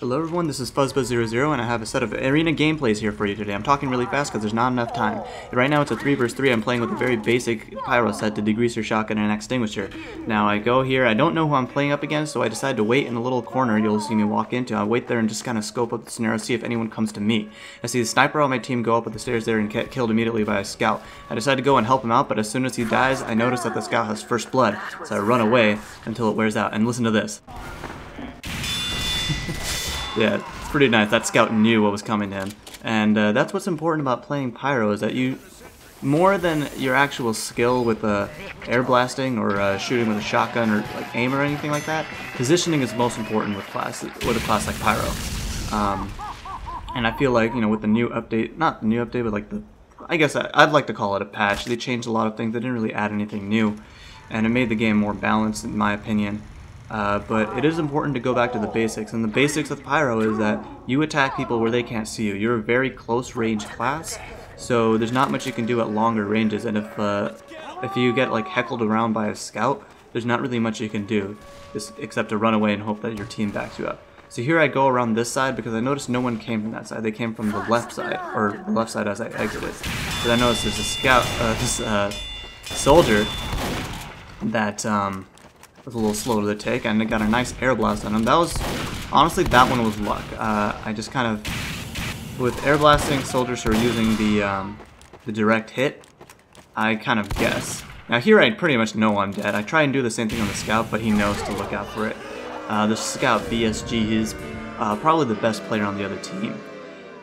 Hello everyone, this is FuzzBuzz00 and I have a set of arena gameplays here for you today. I'm talking really fast because there's not enough time. Right now it's a 3 vs 3. I'm playing with a very basic Pyro set, the degreaser, shotgun, and extinguisher. Now I go here, I don't know who I'm playing up against, so I decide to wait in a little corner you'll see me walk into. I wait there and just kind of scope up the scenario, see if anyone comes to me. I see the sniper on my team go up the stairs there and get killed immediately by a scout. I decide to go and help him out, but as soon as he dies, I notice that the scout has first blood, so I run away until it wears out. And listen to this. Yeah, it's pretty nice. That scout knew what was coming to him. And that's what's important about playing Pyro, is that you, more than your actual skill with air blasting or shooting with a shotgun or like aim or anything like that, positioning is most important with a class like Pyro. And I feel like, you know, with the new update, not the new update, but like I guess I'd like to call it a patch. They changed a lot of things. They didn't really add anything new, and it made the game more balanced in my opinion. But it is important to go back to the basics, and the basics of Pyro is that you attack people where they can't see you. You're a very close range class, so there's not much you can do at longer ranges, and if you get like heckled around by a scout, there's not really much you can do except to run away and hope that your team backs you up. So here I go around this side because I noticed no one came from that side. They came from the left side, or the left side as I exited. But I noticed there's a scout, soldier that was a little slow to the take, and it got a nice air blast on him. That was, honestly, that one was luck. I just kind of, with air blasting, soldiers are using the direct hit, I kind of guess. Now here I pretty much know I'm dead. I try and do the same thing on the scout, but he knows to look out for it. The scout, BSG, is probably the best player on the other team.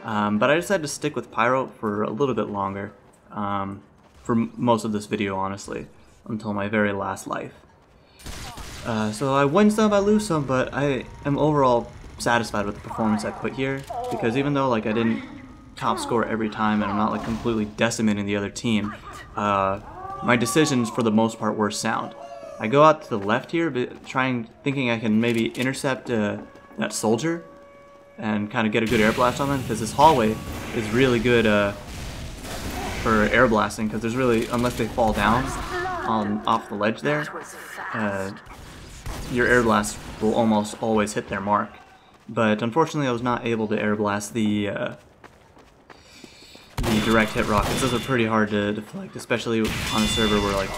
But I decided to stick with Pyro for a little bit longer, for most of this video, honestly, until my very last life. So I win some, I lose some, but I am overall satisfied with the performance I put here, because even though like I didn't top score every time and I'm not like completely decimating the other team, my decisions for the most part were sound. I go out to the left here, thinking I can maybe intercept that soldier and kind of get a good air blast on them, because this hallway is really good for air blasting, because there's really, unless they fall down off the ledge there, your air blast will almost always hit their mark. But unfortunately I was not able to air blast the direct hit rockets. Those are pretty hard to deflect, especially on a server where, like,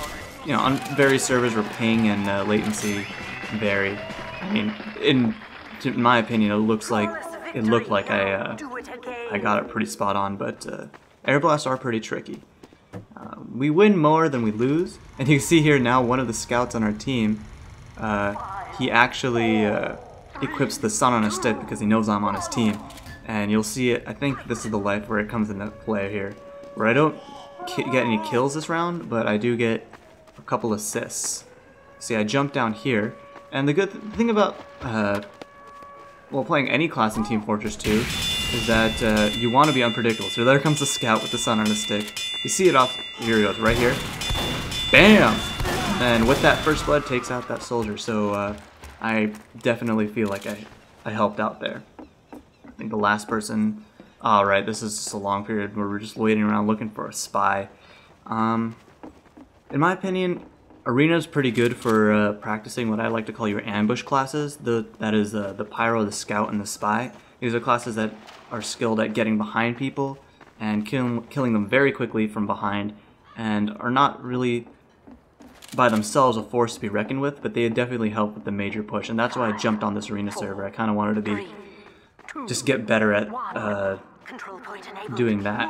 you know, on various servers where ping and latency vary. I mean, in my opinion, it looked like I got it pretty spot on, but air blasts are pretty tricky. We win more than we lose, and you can see here now one of the scouts on our team, he actually equips the sun on a stick because he knows I'm on his team, and you'll see it. I think this is the life where it comes into play here, where I don't get any kills this round, but I do get a couple assists. See, I jump down here, and the good thing about well, playing any class in Team Fortress 2 is that you want to be unpredictable. So there comes the scout with the sun on a stick. You see it off, here he goes, right here. Bam! And with that first blood takes out that soldier, so I definitely feel like I helped out there. I think the last person, alright, this is just a long period where we're just waiting around looking for a spy. In my opinion, Arena's pretty good for practicing what I like to call your ambush classes. That is the Pyro, the Scout, and the Spy. These are classes that are skilled at getting behind people and killing them very quickly from behind, and are not really by themselves a force to be reckoned with, but they definitely help with the major push, and that's why I jumped on this Arena server. I kind of wanted to just get better at doing that.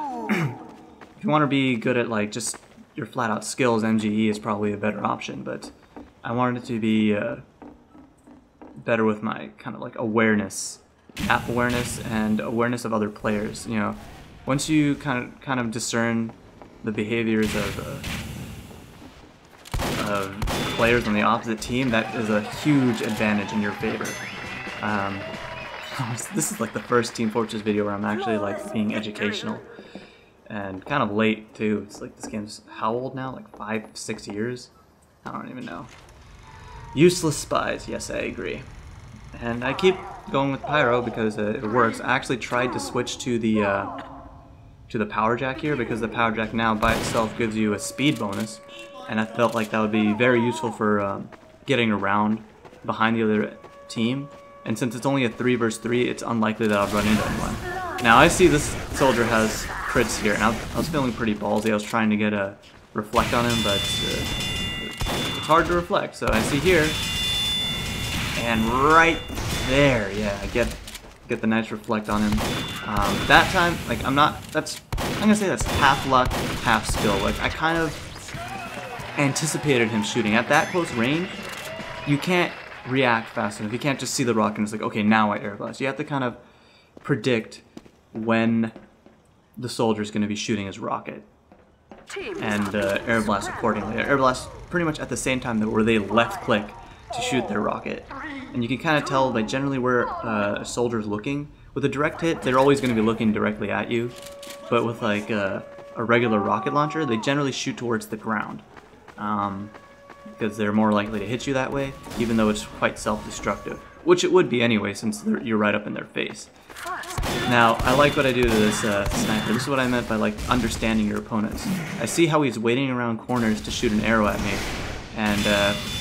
If you want to be good at like just your flat-out skills, MGE is probably a better option, but I wanted it to be better with my kind of like awareness, map awareness, and awareness of other players. You know, once you kind of discern the behaviors of players on the opposite team, that is a huge advantage in your favor. This is like the first Team Fortress video where I'm actually like being educational. And kind of late too. It's like this game's how old now? Like 5-6 years? I don't even know. Useless spies, yes, I agree. And I keep going with Pyro because it works. I actually tried to switch to the power jack here, because the power jack now by itself gives you a speed bonus, and I felt like that would be very useful for getting around behind the other team and since it's only a 3 versus 3, it's unlikely that I'll run into anyone. Now I see this soldier has crits here, and I was feeling pretty ballsy. I was trying to get a reflect on him, but it's hard to reflect. So I see here, and right there, yeah, I get the nice reflect on him. That time, like I'm gonna say that's half luck, half skill. Like I kind of anticipated him shooting at that close range. You can't react fast enough. You can't just see the rocket and it's like, okay, now I air blast. You have to kind of predict when the soldier's going to be shooting his rocket and air blast accordingly. Air blast pretty much at the same time where they left click to shoot their rocket. And you can kind of tell by generally where a soldier's looking. With a direct hit, they're always going to be looking directly at you. But with like a regular rocket launcher, they generally shoot towards the ground. Because they're more likely to hit you that way, even though it's quite self-destructive. Which it would be anyway, since you're right up in their face. Now, I like what I do to this sniper. This is what I meant by like understanding your opponents. I see how he's waiting around corners to shoot an arrow at me, and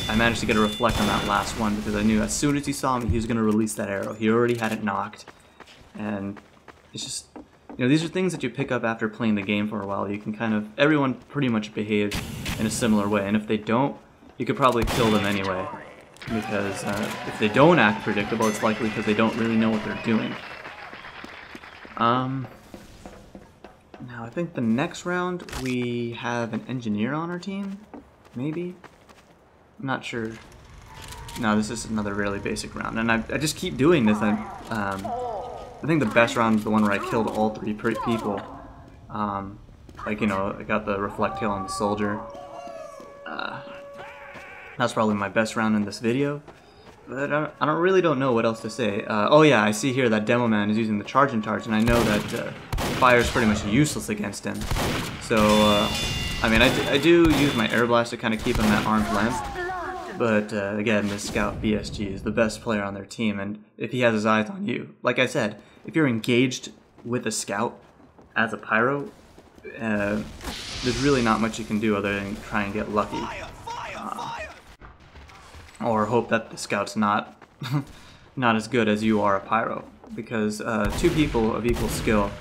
I managed to get a reflect on that last one because I knew as soon as he saw me, he was going to release that arrow. He already had it knocked, and it's just, you know, these are things that you pick up after playing the game for a while. You can kind of, everyone pretty much behaves in a similar way, and if they don't, you could probably kill them anyway, because if they don't act predictable, it's likely because they don't really know what they're doing. Now I think the next round we have an engineer on our team, maybe? I'm not sure. No, this is another really basic round, and I just keep doing this. I think the best round is the one where I killed all 3 people. Like, you know, I got the reflect kill on the soldier. That's probably my best round in this video. But I really don't know what else to say. Oh yeah, I see here that Demo Man is using the charge and charge, and I know that fire is pretty much useless against him. So, I mean, I do use my air blast to kind of keep him at arm's length. But again, this scout BSG is the best player on their team, and if he has his eyes on you, like I said, if you're engaged with a scout as a pyro, there's really not much you can do other than try and get lucky. Or hope that the scout's not not as good as you are a pyro, because 2 people of equal skill,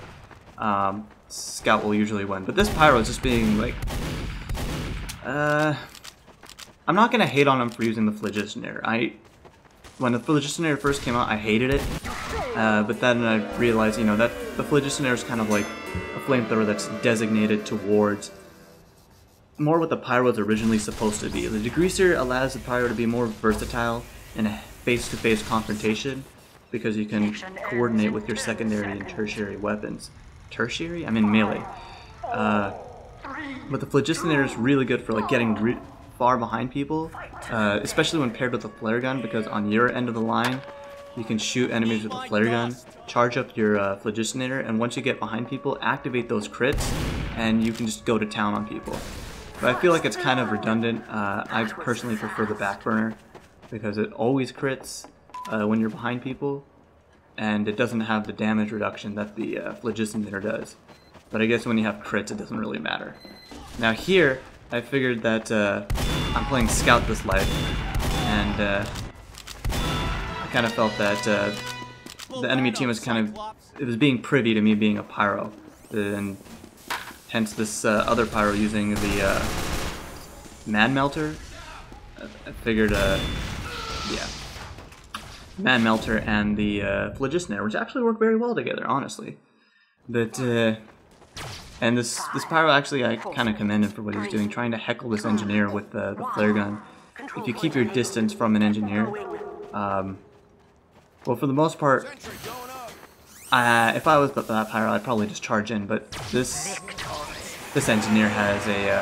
scout will usually win. But this pyro is just being like, I'm not gonna hate on him for using the phlogistonator. When the phlogistonator first came out, I hated it, but then I realized, you know, that the phlogistonator is kind of like a flamethrower that's designated towards more what the pyro was originally supposed to be. The degreaser allows the pyro to be more versatile in a face-to-face confrontation because you can coordinate with your secondary and tertiary weapons. Tertiary? I mean melee. But the phlogistonator is really good for like getting far behind people, especially when paired with a flare gun, because on your end of the line, you can shoot enemies with a flare gun, charge up your phlogistonator, and once you get behind people, activate those crits, and you can just go to town on people. But I feel like it's kind of redundant. I personally prefer the back burner because it always crits when you're behind people, and it doesn't have the damage reduction that the phlogistonator does. But I guess when you have crits, it doesn't really matter. Now here, I figured that I'm playing Scout this life, and I kind of felt that the enemy team was it was being privy to me being a pyro, and hence this other pyro using the Man Melter. I figured, yeah, Man Melter and the Phlogistonator, which actually work very well together, honestly. But and this pyro actually I kind of commended for what he was doing, trying to heckle this engineer with the flare gun. If you keep your distance from an engineer, well, for the most part, if I was that pyro, I'd probably just charge in. But this engineer has a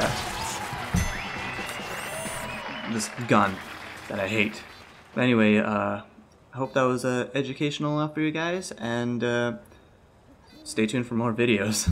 this gun that I hate. But anyway, I hope that was educational enough for you guys, and stay tuned for more videos.